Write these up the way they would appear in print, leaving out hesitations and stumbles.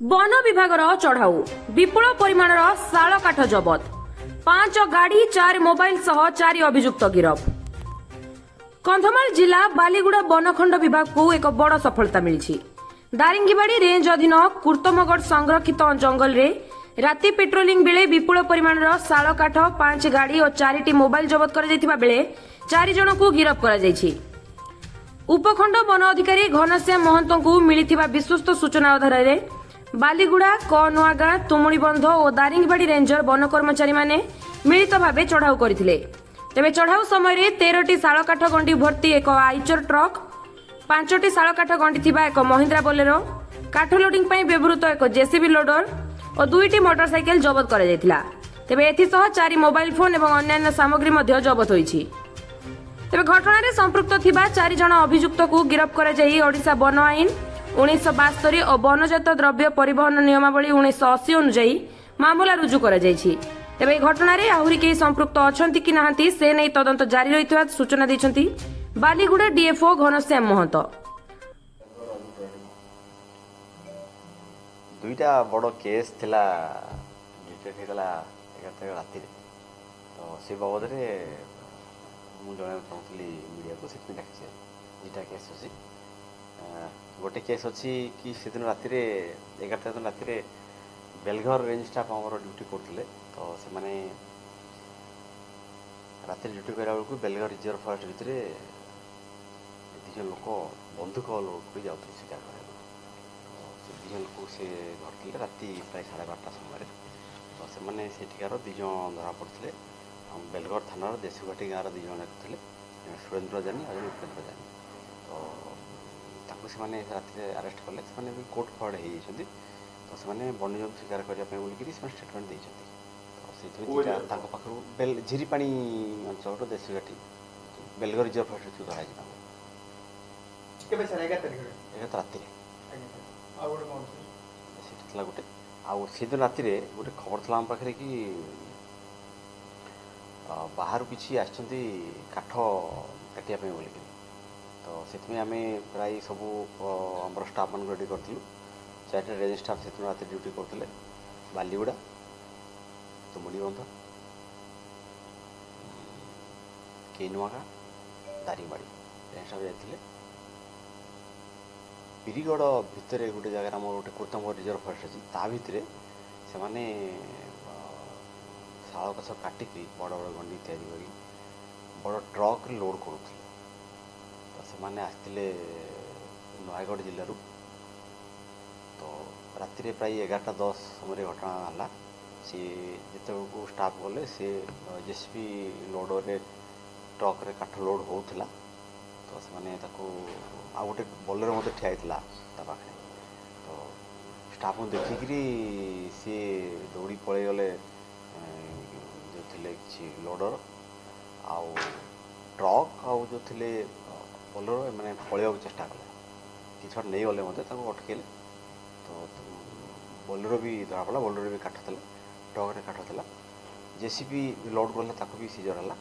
One विभाग चढ़ाऊ विपुल परिमाणर शाल काठ जबत 5 गाड़ी 4 मोबाइल सह 4 अभियुक्त गिरफ। कंधमाल जिला बालीगुड़ा वनखंड विभाग को एक बड़ सफलता मिली। दारिंगीबाड़ी रेंज अधीन कुर्तमगढ़ संरक्षित जंगल रे राति पेट्रोलिंग बेले विपुल परिमाणर शाल काठ 5 गाड़ी और 4 मोबाइल जबत कर बेले 4 जन को गिरफ कर। उपखंड वन अधिकारी घनश्याम महंत को मिली विश्वस्त सूचना आधार बालीगुड़ा कनुआगां तुमुड़ीबंध और दारिंगीबाड़ी रेंजर वन कर्मचारी माने मिलित भाव चढ़ाऊ करथिले। तेबे चढ़ाऊ समय 13टी शाल काठ गंडी भर्ती एक आइचर ट्रक 5टी शाल काठ गंडी थिबा एक महिंद्रा बोलेरो काठ लोडिंग पई व्यवहृत एक जेसीबी लोडर और 2टी मोटरसाइकेल जबत करा जायतिला। तेबे एथिसह 4 मोबाइल फोन एवं अन्य सामग्री मध्य जबत होईछि। तेबे घटना संपृक्त थिबा 4 जन अभियुक्त को गिरफ्त करा जाई ओडिशा वन आईन 1972 और वनजात द्रव्य परिवहन नियमावली 1980 अनुसार मामला रुजु करा जायछि। तेबे घटना रे आहुरी के संपृक्त अछंती कि नाहंती से नै तदंत जारी रहितबा सूचना दैछंती बालीगुड़ा डीएफओ घनश्याम महंत। दुईटा बड़ केस थिला डिटेक्ट हेगला 11 राति रे तो से बाबद रे मु जणे चाहूली मीडिया को सेट डाकछि। दुईटा केस अछि गोटे केस अच्छी कि से दिन राति 11 दिन राति बेलघर रेंज स्टाफ आमर ड्यूटी करते तो से माने राति ड्यूटी करा बेलू बेलघर रिजर्व फरेस्ट भितर दीज लोक बंधुक लोक जाते शिकार कर दीज लोक से धरते राति प्राय 12:30 समय तो से मैंने सेठिकार दीज धरा पड़ते बेलघर थानार देशघाटी गाँव दीज थे सुरेन्द्र जानी और उपेन्द्र जानी तो से राति अरेस्ट कले से कोर्ट फर्ड होती तो से वन्यजंतु शिकार करने बोलिकी स्टेटमेंट देते तो से पाखु झिरीपाणी अंचल देशघाटी बेलघर रिजर्व फरेस्ट धरा राति गोटे आदिन राति गोटे खबर था आम पाखे कि बाहर किसी काठ काटापी बोलिकी तो से आम प्राय सब आम स्टाफ मान रेडी करूँ 4टा रेंज स्टाफ से रात ड्यूटी करते बालीगुड़ा तुमुड़ीबंध कनुआगां दारिंगीबाड़ी रेंज स्टाफ जाते पिरीगढ़ भितर गोटे जगह आम गोटे कुर्तमगढ़ रिजर्व फरेस्ट अच्छी ता भितर से मैंने शाल गछ काटिक बड़ बड़ गंडी तैयारी बड़ ट्रक लोड करुले से मैंने आसते नयगढ़ जिलूर तो राति प्राय 11:10 समय घटना है सी जो स्टाफ गले सी जेसीबी लोडर ट्रक रे काठ लोड होता तो से आ गोटे बोलेरो मत ठिया पाखे तो स्टाफ को देखिकी सी दौड़ी पलि गले जो थे कि लोडर आउ ट्रक आउ जो थे बोलेरो मैंने पलैया चेष्टा कले कि नहीं गले मत अटकेले तो बोलेरो भी धरा पड़ा बोलेरो भी काठ था ट्रक काठ था जेसीबी लोड कला भी सीजर है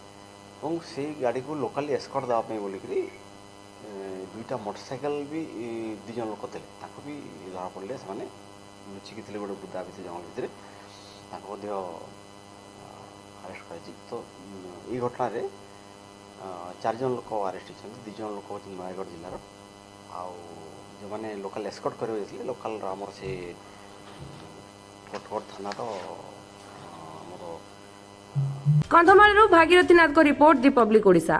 और से गाड़ी को लोकाली एस्कॉर्ट देवाई बोलिकी 2टा मोटरसाइकेल भी 2 जन लोक थे भी धरा पड़े से लुचिकी थे गोटे बुदा भितर जंगल भितर अरेस्ट कर तो ये घटना 4 जन लोक अरेस्ट होती 2 जन लोक होती नयगढ़ जिलार आउ जो मैंने लोकाल एस्कॉर्ट कर लोकाल आमर से कोटगढ़ थाना कंधमाल भागीरथी नाथ को रिपोर्ट दी पब्लिक ओडिशा।